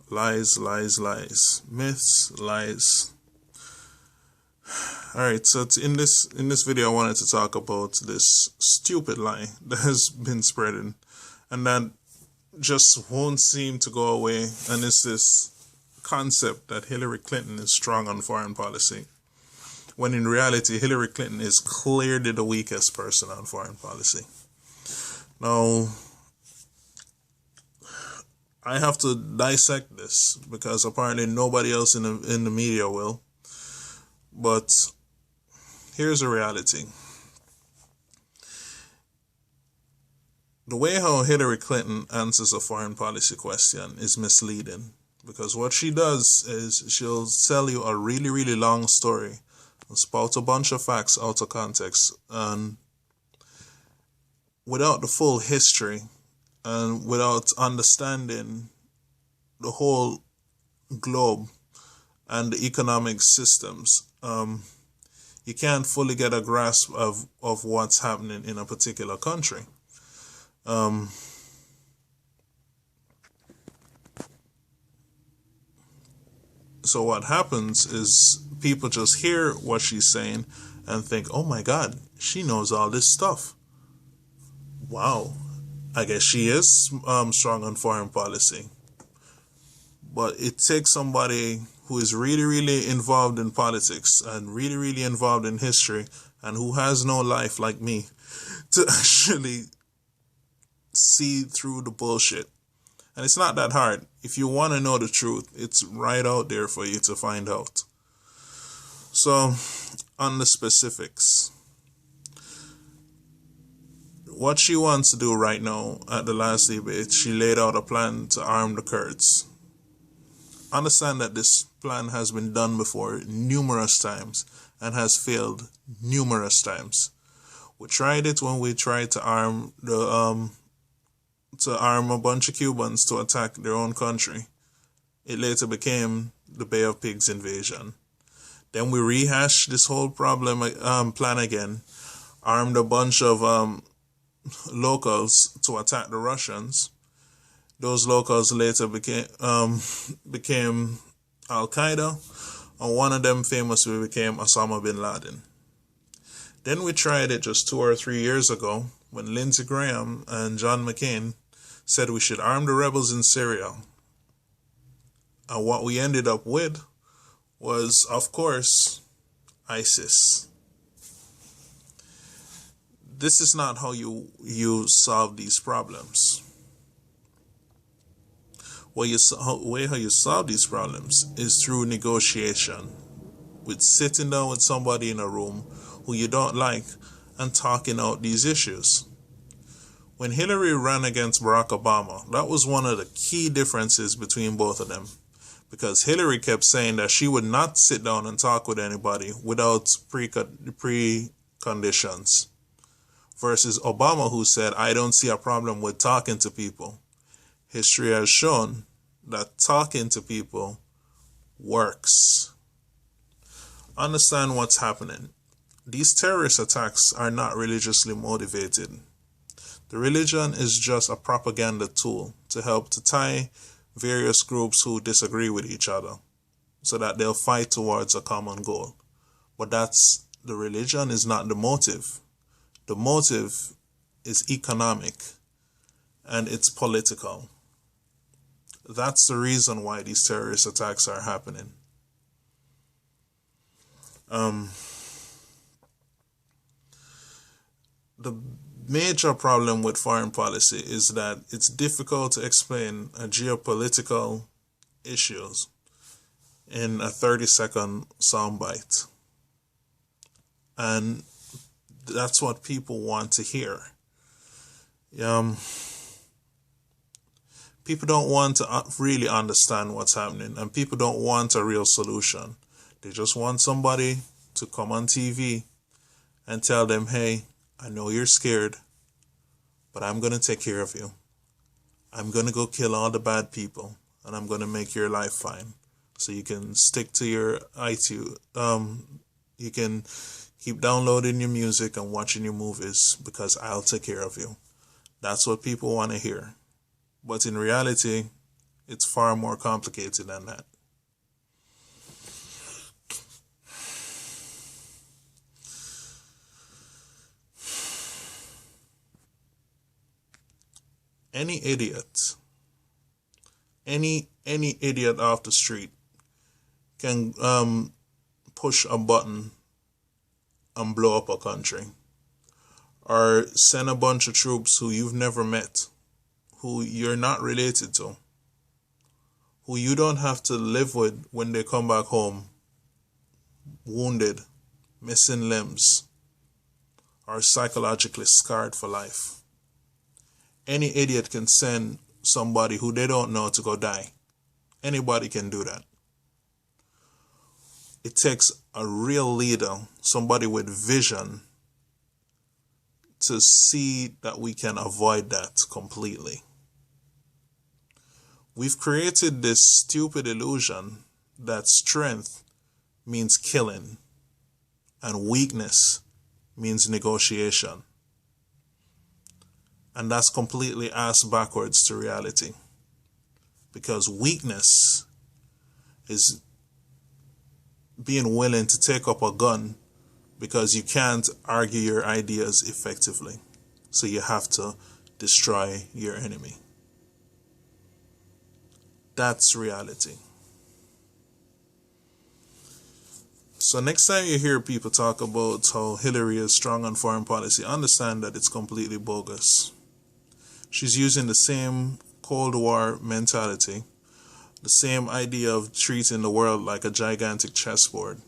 Lies, lies, lies. Myths, lies. Alright, so in this video I wanted to talk about this stupid lie that has been spreading and that just won't seem to go away, and it's this concept that Hillary Clinton is strong on foreign policy, when in reality Hillary Clinton is clearly the weakest person on foreign policy. Now, I have to dissect this because apparently nobody else in the media will. But here's the reality. The way how Hillary Clinton answers a foreign policy question is misleading, because what she does is she'll tell you a really, really long story and spout a bunch of facts out of context, and without the full history and without understanding the whole globe and the economic systems, you can't fully get a grasp of what's happening in a particular country. So what happens is people just hear what she's saying and think, oh my God, she knows all this stuff. Wow, I guess she is strong on foreign policy. But it takes somebody who is really, really involved in politics and really, really involved in history and who has no life like me to actually see through the bullshit. And it's not that hard. If you want to know the truth, it's right out there for you to find out. So, on the specifics, what she wants to do right now at the last debate, she laid out a plan to arm the Kurds. Understand that this plan has been done before numerous times and has failed numerous times. We tried it when we tried to arm a bunch of Cubans to attack their own country. It later became the Bay of Pigs invasion. Then we rehashed this whole plan again, armed a bunch of locals to attack the Russians. Those locals later became Al-Qaeda, and one of them famously became Osama bin Laden. Then we tried it just 2 or 3 years ago when Lindsey Graham and John McCain said we should arm the rebels in Syria. And what we ended up with was, of course, ISIS. This is not how you solve these problems. How you solve these problems is through negotiation, with sitting down with somebody in a room who you don't like and talking out these issues. When Hillary ran against Barack Obama, that was one of the key differences between both of them, because Hillary kept saying that she would not sit down and talk with anybody without preconditions, versus Obama, who said, I don't see a problem with talking to people. History has shown that talking to people works. Understand what's happening. These terrorist attacks are not religiously motivated. The religion is just a propaganda tool to help to tie various groups who disagree with each other so that they'll fight towards a common goal. But the religion is not the motive. The motive is economic and it's political. That's the reason why these terrorist attacks are happening. The major problem with foreign policy is that it's difficult to explain a geopolitical issues in a 30-second soundbite. And that's what people want to hear. People don't want to really understand what's happening, and people don't want a real solution. They just want somebody to come on TV and tell them, hey, I know you're scared, but I'm going to take care of you. I'm going to go kill all the bad people, and I'm going to make your life fine. So you can stick to your iTunes. You can keep downloading your music and watching your movies because I'll take care of you. That's what people want to hear. But in reality, It's far more complicated than that. Any idiot, any idiot off the street can push a button and blow up a country, or send a bunch of troops who you've never met, who you're not related to, who you don't have to live with when they come back home, wounded, missing limbs, or psychologically scarred for life. Any idiot can send somebody who they don't know to go die. Anybody can do that. It takes a real leader, somebody with vision, to see that we can avoid that completely. We've created this stupid illusion that strength means killing and weakness means negotiation. And that's completely ass backwards to reality. Because weakness is being willing to take up a gun because you can't argue your ideas effectively. So you have to destroy your enemy. That's reality. So next time you hear people talk about how Hillary is strong on foreign policy, understand that it's completely bogus. She's using the same Cold War mentality, the same idea of treating the world like a gigantic chessboard,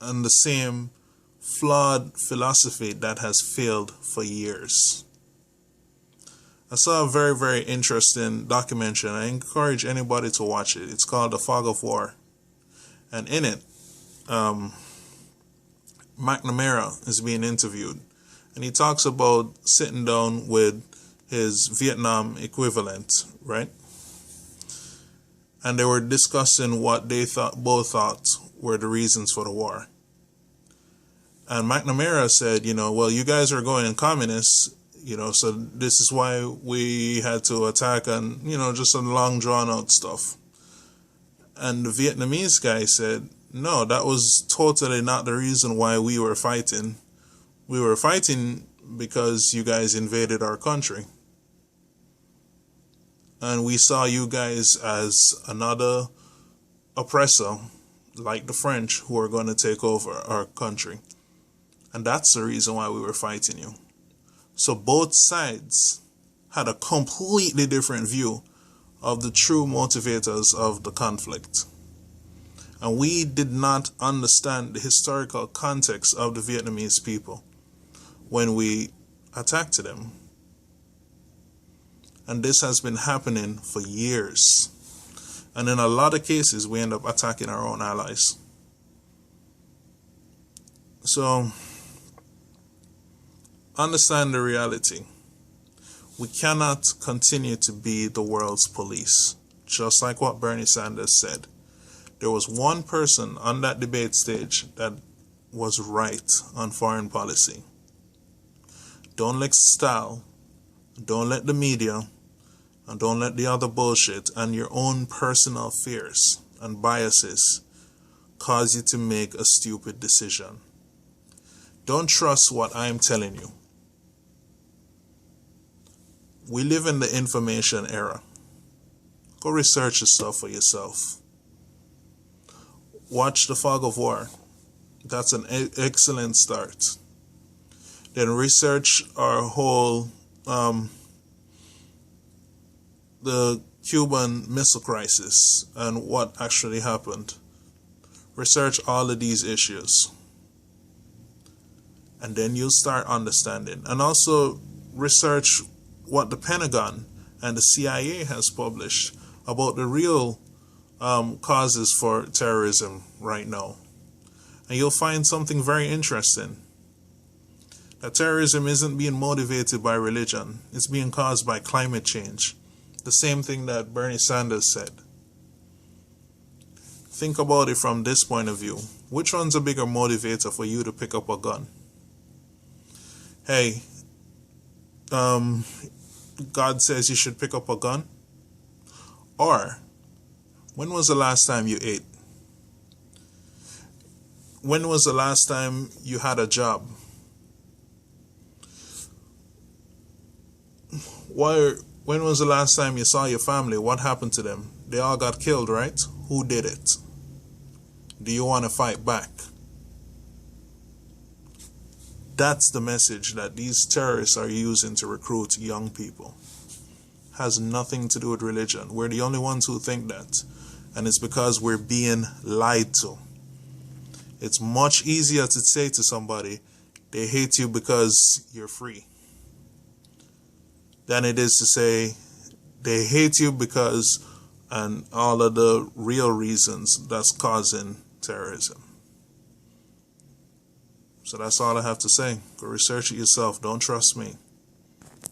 and the same flawed philosophy that has failed for years. I saw a very, very interesting documentary, and I encourage anybody to watch it. It's called The Fog of War. And in it, McNamara is being interviewed, and he talks about sitting down with his Vietnam equivalent, right? And they were discussing what they both thought were the reasons for the war. And McNamara said, well, you guys are going communist, so this is why we had to attack, and, just some long drawn out stuff. And the Vietnamese guy said, no, that was totally not the reason why we were fighting. We were fighting because you guys invaded our country. And we saw you guys as another oppressor, like the French, who are going to take over our country. And that's the reason why we were fighting you. So both sides had a completely different view of the true motivators of the conflict. And we did not understand the historical context of the Vietnamese people when we attacked them. And this has been happening for years. And in a lot of cases, we end up attacking our own allies. So, understand the reality. We cannot continue to be the world's police. Just like what Bernie Sanders said. There was one person on that debate stage that was right on foreign policy. Don't let style, don't let the media, and don't let the other bullshit and your own personal fears and biases cause you to make a stupid decision. Don't trust what I'm telling you. We live in the information era. Go research the stuff for yourself. Watch The Fog of War. That's an excellent start. Then research our whole the Cuban Missile Crisis and what actually happened. Research all of these issues. And then you'll start understanding. And also research what the Pentagon and the CIA has published about the real causes for terrorism right now. And you'll find something very interesting. That terrorism isn't being motivated by religion. It's being caused by climate change. The same thing that Bernie Sanders said. Think about it from this point of view. Which one's a bigger motivator for you to pick up a gun? Hey, God says you should pick up a gun? Or, when was the last time you ate? When was the last time you had a job? When was the last time you saw your family? What happened to them? They all got killed, right? Who did it? Do you want to fight back? That's the message that these terrorists are using to recruit young people. Has nothing to do with religion. We're the only ones who think that. And it's because we're being lied to. It's much easier to say to somebody, they hate you because you're free, than it is to say, they hate you because, and all of the real reasons that's causing terrorism. So that's all I have to say. Go research it yourself. Don't trust me.